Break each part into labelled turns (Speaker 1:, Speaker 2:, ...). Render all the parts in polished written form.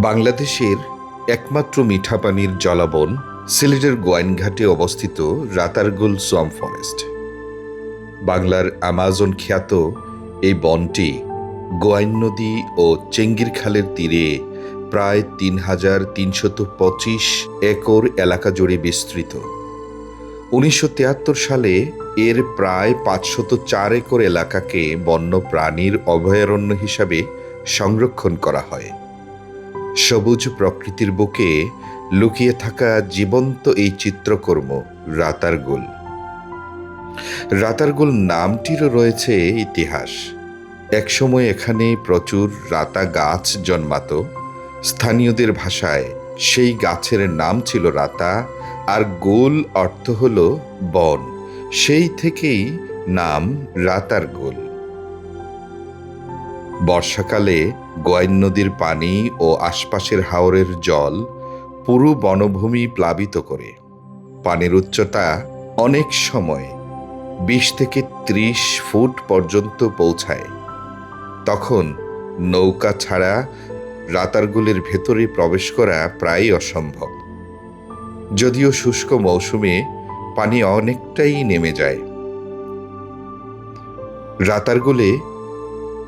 Speaker 1: বাংলাদেশের একমাত্র মিঠা পানির জলাবন সিলেটের গোয়াইনঘাটে অবস্থিত রাতারগুল সোয়াম্প ফরেস্ট। বাংলার আমাজন খ্যাত এই বনটি গোয়াইন নদী ও চেঙ্গির খালের তীরে প্রায় ৩,৩২৫ একর এলাকা জুড়ে বিস্তৃত। ১৯৭৩ সালে এর প্রায় ৫০৪ একর এলাকাকে বন্য প্রাণীর অভয়ারণ্য হিসাবে সংরক্ষণ করা হয়। সবুজ প্রকৃতির বুকে লুকিয়ে থাকা জীবন্ত এই চিত্রকর্ম রাতারগুল। রাতারগুল নামটিরও রয়েছে ইতিহাস। একসময় এখানে প্রচুর রাতা গাছ জন্মাত। স্থানীয়দের ভাষায় সেই গাছের নাম ছিল রাতা, আর গোল অর্থ হল বন। সেই থেকেই নাম রাতারগুল। বর্ষাকালে গোয়াইন নদীর পানি ও আশপাশের হাওরের জল পুরো বনভূমি প্লাবিত করে। পানির উচ্চতা অনেক সময় ২০ থেকে ৩০ ফুট পর্যন্ত পৌঁছায়। তখন নৌকা ছাড়া রাতারগুলের ভেতরে প্রবেশ করা প্রায় অসম্ভব। যদিও শুষ্ক মৌসুমে পানি অনেকটাই নেমে যায়। রাতারগুলে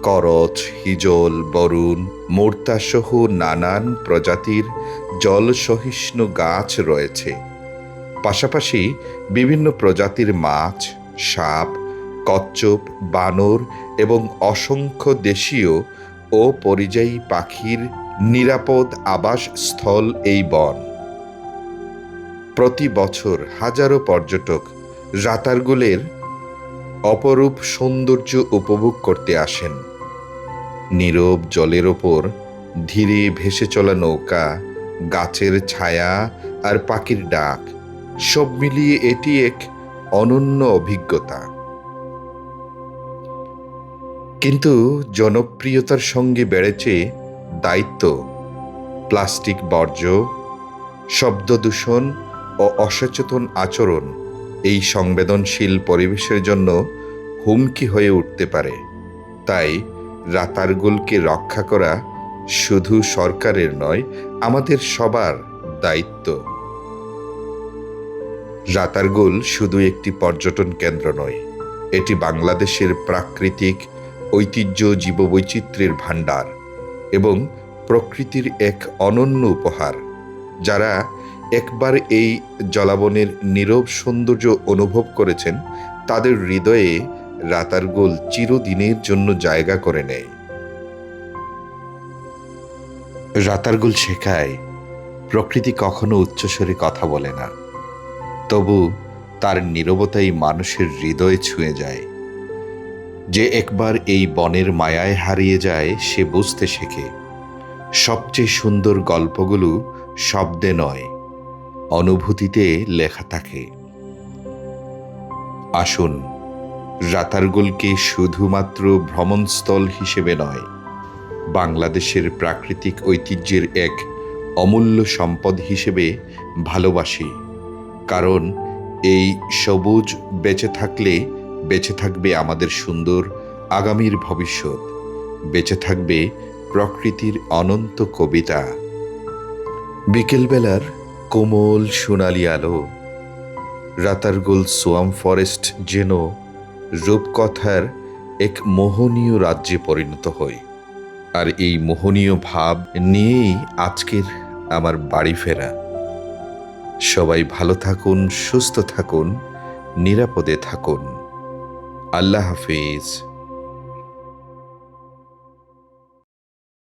Speaker 1: করচ, হিজল, বরুণ, মোর্তাসহ নানান প্রজাতির জলসহিষ্ণু গাছ রয়েছে। পাশাপাশি বিভিন্ন প্রজাতির মাছ, সাপ, কচ্ছপ, বানর এবং অসংখ্য দেশীয় ও পরিযায়ী পাখির নিরাপদ আবাসস্থল এই বন। প্রতি বছর হাজারো পর্যটক রাতারগুলের অপরূপ সৌন্দর্য উপভোগ করতে আসেন। নীরব জলের ওপর ধীরে ভেসে চলা নৌকা, গাছের ছায়া আর পাখির ডাক, সব মিলিয়ে এটি এক অনন্য অভিজ্ঞতা। কিন্তু জনপ্রিয়তার সঙ্গে বেড়েছে দায়িত্ব। প্লাস্টিক বর্জ্য, শব্দ দূষণ ও অসচেতন আচরণ এই সংবেদনশীল পরিবেশের জন্য হুমকি হয়ে উঠতে পারে। তাই রাতারগুলকে রক্ষা করা শুধু সরকারের নয়, আমাদের সবার দায়িত্ব। রাতারগুল শুধু একটি পর্যটন কেন্দ্র নয়, এটি বাংলাদেশের প্রাকৃতিক ঐতিহ্য, জীববৈচিত্র্যের ভাণ্ডার এবং প্রকৃতির এক অনন্য উপহার। যারা একবার এই জলাবনের নীরব সৌন্দর্য অনুভব করেছেন, তাদের হৃদয়ে রাতারগুল চিরদিনের জন্য জায়গা করে নেয়। রাতারগুল শেখায়, প্রকৃতি কখনো উচ্চস্বরে কথা বলে না, তবু তার নীরবতাই মানুষের হৃদয়ে ছুঁয়ে যায়। যে একবার এই বনের মায়ায় হারিয়ে যায়, সে বুঝতে শেখে সবচেয়ে সুন্দর গল্পগুলো শব্দে নয়, অনুভূতিতে লেখা থাকে। আসুন, রাতারগুলকে শুধুমাত্র ভ্রমণস্থল হিসেবে নয়, বাংলাদেশের প্রাকৃতিক ঐতিহ্যের এক অমূল্য সম্পদ হিসেবে ভালোবাসি। কারণ এই সবুজ বেঁচে থাকলে বেঁচে থাকবে আমাদের সুন্দর আগামীর ভবিষ্যৎ, বেঁচে থাকবে প্রকৃতির অনন্ত কবিতা। বিকেলবেলার কোমল সোনালি আলো, রাতারগুল সোয়াম্প ফরেস্ট যেন রূপকথার এক মোহনীয় রাজ্যে পরিণত হয়। আর এই মোহনীয় ভাব নিয়েই আজকের আমার বাড়ি ফেরা। সবাই ভালো থাকুন, সুস্থ থাকুন, নিরাপদে থাকুন। আল্লাহ হাফেজ।